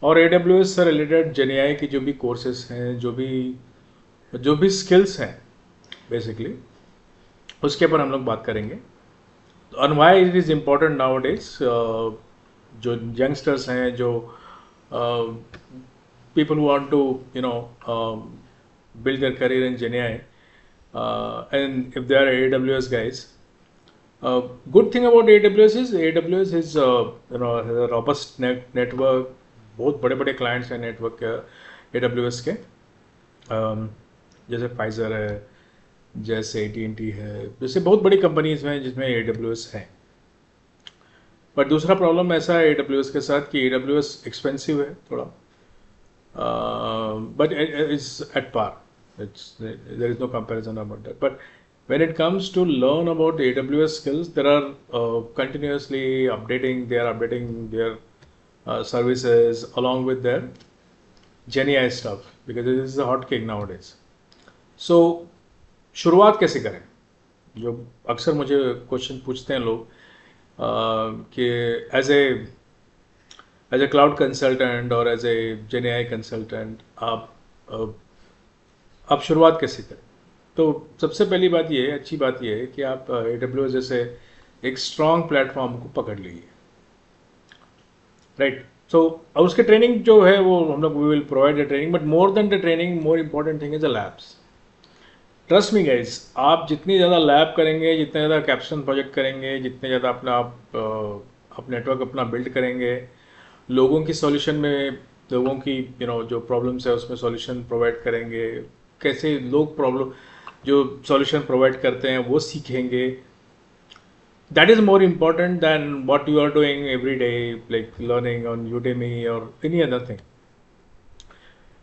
और AWS से related जेनीआई की जो भी कोर्सेज हैं, जो भी स्किल्स हैं बेसिकली, उसके ऊपर हम लोग बात करेंगे। On why it is important nowadays. जो यंगस्टर्स हैं, जो people want to you know build their career in GenAI, and if they are AWS guys, good thing about AWS is has a robust network. बहुत बड़े बड़े clients हैं network के AWS के, जैसे फाइजर है, जैसे AT&T है, जैसे बहुत बड़ी कंपनीज हैं जिसमें AWS है। पर दूसरा प्रॉब्लम ऐसा है AWS के साथ कि AWS एक्सपेंसिव है थोड़ा, but it's at par. There is no comparison about that. But when it comes to learn about AWS skills, there are continuously updating. They are updating their services along with their GenAI stuff because this is a hot cake nowadays. So शुरुआत कैसे करें? जो अक्सर मुझे question पूछते हैं लोग कि एज ए क्लाउड कंसल्टेंट और एज ए जेनेआई कंसल्टेंट आप शुरुआत कैसे करें? तो सबसे पहली बात ये है, अच्छी बात ये है कि आप AWS जैसे एक स्ट्रॉन्ग प्लेटफॉर्म को पकड़ लीजिए, राइट। सो अब उसके ट्रेनिंग जो है वो हम लोग we will provide the training, but more than the training, more important thing is the labs. Trust me guys, आप जितनी ज़्यादा लैब करेंगे, जितने ज़्यादा कैप्स्टोन प्रोजेक्ट करेंगे, जितने ज़्यादा आप नेटवर्क अपना बिल्ड करेंगे, लोगों की सॉल्यूशन में, लोगों की जो प्रॉब्लम्स है उसमें सॉल्यूशन प्रोवाइड करेंगे, कैसे लोग प्रॉब्लम जो सॉल्यूशन प्रोवाइड करते हैं वो सीखेंगे। That is more important than what you are doing every day, like learning on Udemy और any other thing,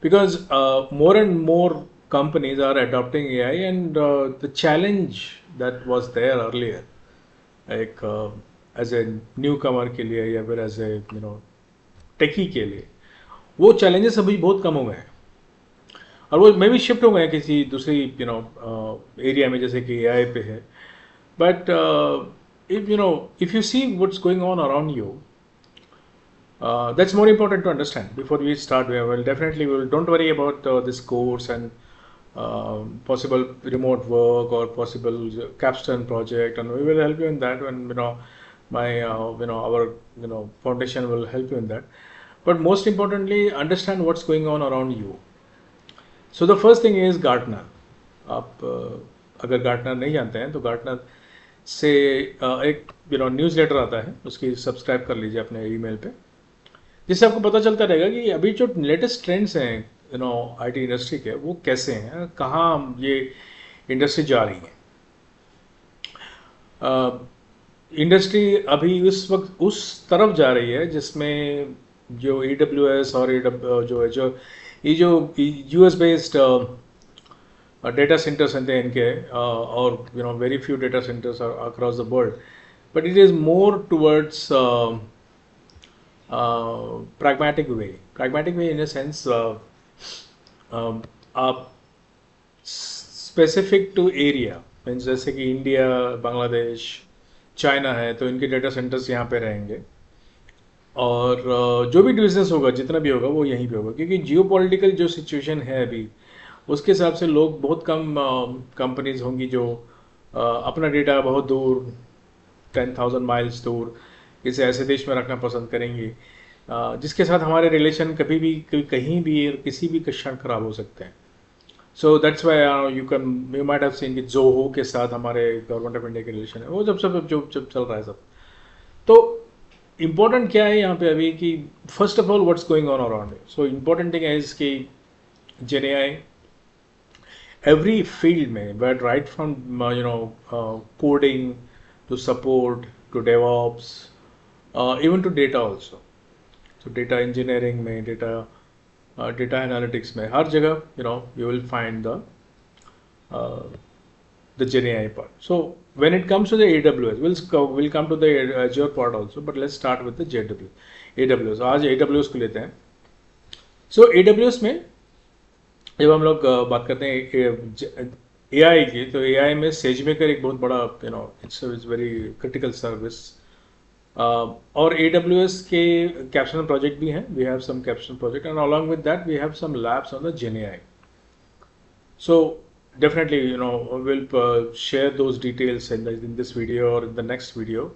because more and more companies are adopting AI, and the challenge that was there earlier, like as a newcomer के लिए या फिर as a टेकी के लिए, वो challenges अभी बहुत कम हो गए हैं और वो मे भी शिफ्ट हो गए हैं किसी दूसरी एरिया में, जैसे कि AI पे है। But if you see what's going on around you, that's more important to understand before we start. Well, definitely, we will, don't worry about this course and possible remote work or possible capstone project, and we will help you in that. When my our foundation will help you in that. But most importantly, understand what's going on around you. So the first thing is Gartner. आप अगर Gartner नहीं जानते हैं तो Gartner से एक news letter आता है, उसकी सब्सक्राइब कर लीजिए अपने ईमेल पे, जिससे आपको पता चलता रहेगा कि अभी जो लेटेस्ट ट्रेंड्स हैं IT इंडस्ट्री के, वो कैसे हैं, कहाँ ये इंडस्ट्री जा रही है। इंडस्ट्री अभी उस वक्त उस तरफ जा रही है जिसमें जो AWS और ये जो US बेस्ड डेटा सेंटर्स हैं इनके, और very few data centres across the world, but it is more towards pragmatic way in a sense, आप स्पेसिफिक टू एरिया मीन्स, जैसे कि इंडिया, बांग्लादेश, चाइना है तो इनके डेटा सेंटर्स यहाँ पे रहेंगे, और जो भी बिजनेस होगा, जितना भी होगा वो यहीं पे होगा, क्योंकि जियोपॉलिटिकल जो सिचुएशन है अभी, उसके हिसाब से लोग बहुत कम कंपनीज होंगी जो अपना डेटा बहुत दूर, 10,000 माइल्स दूर किसी ऐसे देश में रखना पसंद करेंगी जिसके साथ हमारे रिलेशन कभी भी कहीं भी किसी भी क्षण खराब हो सकते हैं। So that's why you might have seen कि जोहो के साथ हमारे गवर्नमेंट ऑफ इंडिया के रिलेशन है, वो जब चल रहा है सब। तो इम्पोर्टेंट क्या है यहाँ पे अभी कि first of all what's going on around it. So important thing है इसकी जेनेआई एवरी फील्ड में, but right from coding to support to DevOps, even to data also. So data engineering में, data analytics में, हर जगह you will find the GenAI part. So when it comes to the AWS, we'll come to the Azure part also, but let's start with the AWS. आज AWS को लेते हैं। So AWS में जब हम लोग बात करते हैं AI की, तो AI में SageMaker एक बहुत बड़ा इट्स वेरी क्रिटिकल सर्विस और AWS के कैप्शन प्रोजेक्ट भी हैं, we have some capstone project and along with that we have some labs on the GenAI. So definitely, we'll share those details in this video or in the next video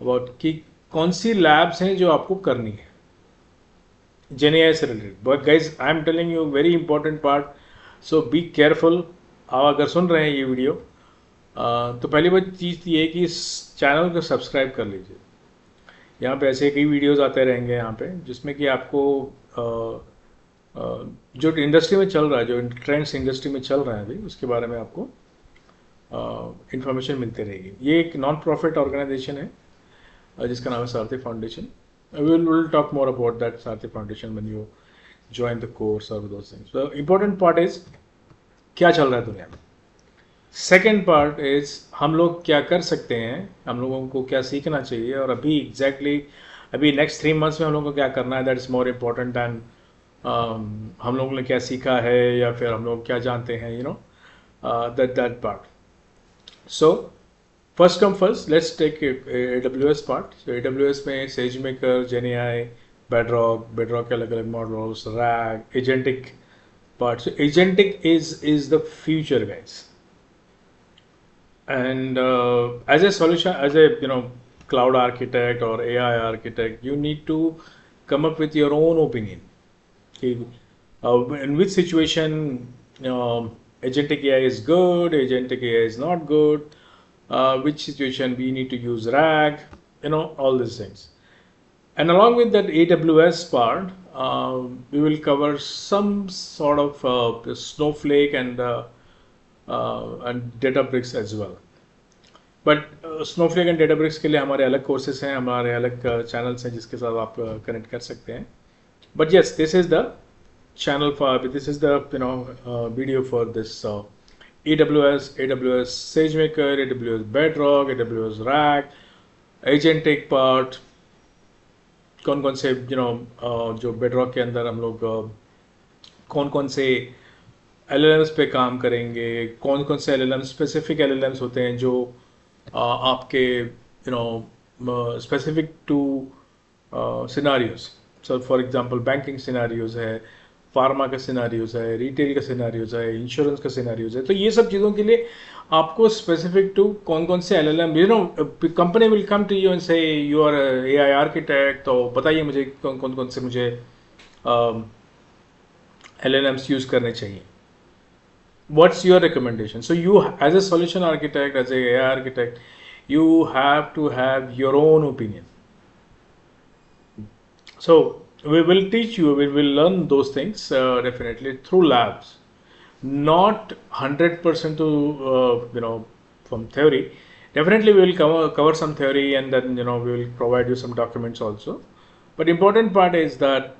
about कि कौन सी labs हैं जो आपको करनी है GenAI से related. But guys, I am telling you very important part. So be careful. आप अगर सुन रहे हैं ये वीडियो तो पहली बात चीज़ ये है कि इस चैनल को सब्सक्राइब कर लीजिए. यहाँ पे ऐसे कई वीडियोस आते रहेंगे यहाँ पे जिसमें कि आपको जो इंडस्ट्री में चल रहा है, जो ट्रेंड्स इंडस्ट्री में चल रहा है अभी, उसके बारे में आपको इंफॉर्मेशन मिलती रहेगी. ये एक नॉन प्रॉफिट ऑर्गेनाइजेशन है जिसका नाम है सारथी foundation. we'll talk more about that Saarthi Foundation when you join the course or those things. The important part is क्या चल रहा है दुनिया में. सेकेंड पार्ट इज हम लोग क्या कर सकते हैं, हम लोगों को क्या सीखना चाहिए और अभी अभी नेक्स्ट 3 months में हम लोगों को क्या करना है. That is more important than हम लोगों ने क्या सीखा है या फिर हम लोग क्या जानते हैं, that part. So first come first, let's take AWS part. So AWS में SageMaker, GenAI, Bedrock के अलग अलग models, RAG, Agentic part. So Agentic is the future, guys. And as a solution, as a cloud architect or AI architect, you need to come up with your own opinion. Okay. In which situation Agentic AI is good, Agentic AI is not good. Which situation we need to use RAG, all these things. And along with that AWS part, we will cover some sort of Snowflake and Databricks as well. But Snowflake and Databricks के लिए हमारे अलग courses हैं, हमारे अलग channels हैं जिसके साथ आप connect कर सकते हैं. But yes, this is the channel this is the video for this AWS SageMaker, AWS Bedrock, AWS RAG, Agentic part. कौन से जो Bedrock के अंदर हम लोग कौन से LLMs पे काम करेंगे, कौन से LLM स्पेसिफिक LLMs होते हैं जो आपके specific to scenarios. So for example banking scenarios है, फार्मा का सिनारियोज है, रिटेल का सिनारियोज है, इंश्योरेंस का सिनारियोज है. तो ये सब चीज़ों के लिए आपको स्पेसिफिक टू कौन से LLM, company will come to you and say you are AI architect, तो बताइए मुझे कौन से मुझे LLMs यूज़ करने चाहिए. What's your recommendation? So you, as a solution architect, as a AI architect, you have to have your own opinion. So we will teach you, we will learn those things definitely through labs, not 100% to from theory. Definitely we will cover some theory and then we will provide you some documents also. But important part is that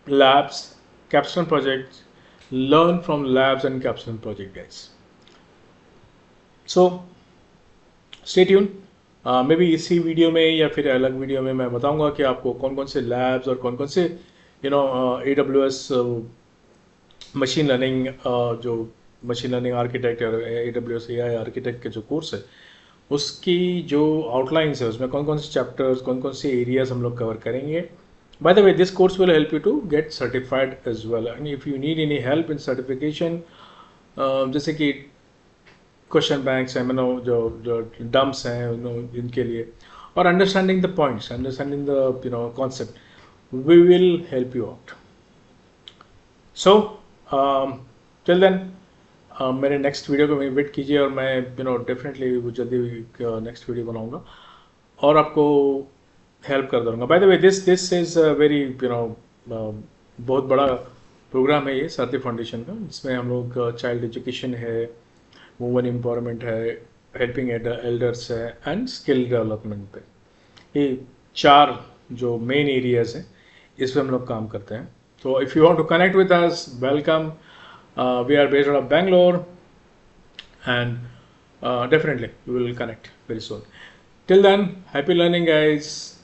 labs, capstone projects, learn from labs and capstone project, guys. So stay tuned. May be इसी video में या फिर अलग video में मैं बताऊंगा कि आपको कौन से लैब्स और कौन से AWS मशीन लर्निंग जो मशीन लर्निंग आर्किटेक्ट और AWS AI आर्किटेक्ट के जो कोर्स है उसकी जो आउटलाइंस है उसमें कौन से चैप्टर्स, कौन से एरियाज हम लोग कवर करेंगे. By the way, this course will help you to get certified as well. And if you need any help in certification, जैसे कि क्वेश्चन बैंक्स हैं, जो डम्प्स हैं इनके लिए, और understanding the points, understanding the concept, we will help you out. So till then मेरे next video को वेट कीजिए और मैं डेफिनेटली जल्दी नेक्स्ट वीडियो बनाऊंगा और आपको हेल्प कर दूँगा. By the way this is very बहुत बड़ा प्रोग्राम है ये सारथी फाउंडेशन का, जिसमें हम लोग चाइल्ड एजुकेशन है, वुमेन एम्पावरमेंट है, हेल्पिंग एल्डर्स है एंड स्किल डेवलपमेंट पे, ये 4 जो मेन एरियाज हैं इस पे हम लोग काम करते हैं. तो if you want to connect with us, welcome. We are based out of Bangalore and definitely we will connect very soon. Till then, happy learning, guys.